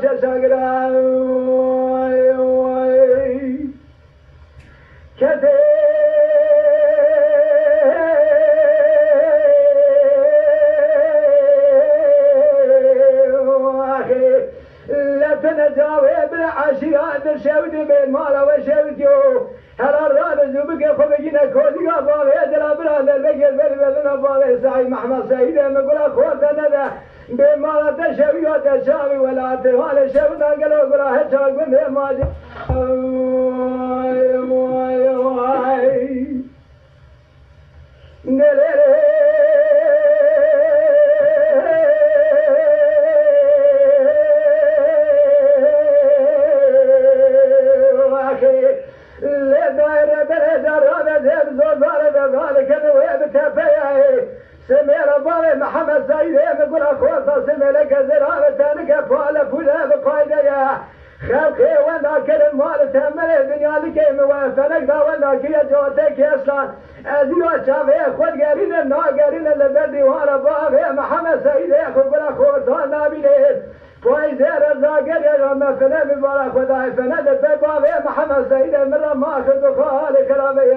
باف شاگرا کسی لتنجاوي بالعشيات شود بين مالا وشوديو هلا الرابز وبقى خبجينا كوديا بابي دلا براد البقر بالبلنا بابي سعيد محمد سعيد نقول اخوات ندى بين مالا تشوي وتشاوي ولا تهال شونا قالوا قرا هتشاوي من ماجي سمير بالي محمد سعيد يقول اخوات سمير كزرار تانك فاله فولا بقايده خلقي وانا كل مال تمل الدنيا لك موافنك دا وانا كي جوتك اصلا ازيو شافي خود قارين النا قارين اللي وانا بابي محمد سعيد يقول اخوات انا بيت فايز رزاقر يا رب فنا ببارك خداي فنا بابي محمد سعيد من ما اخذ خالق ربي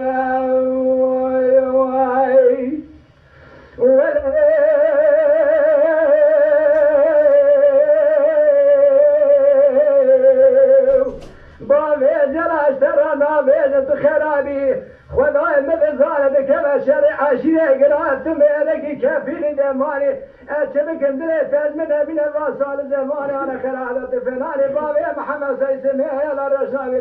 بابي جلاش ترى نابيج خرابي خداي مبزال بكما شرع شيء قرات مالك كافين زماني اتشبك اندري فاز من الوصال زماني انا خرابة فناني بابي محمد سيسمي يا الرشاوي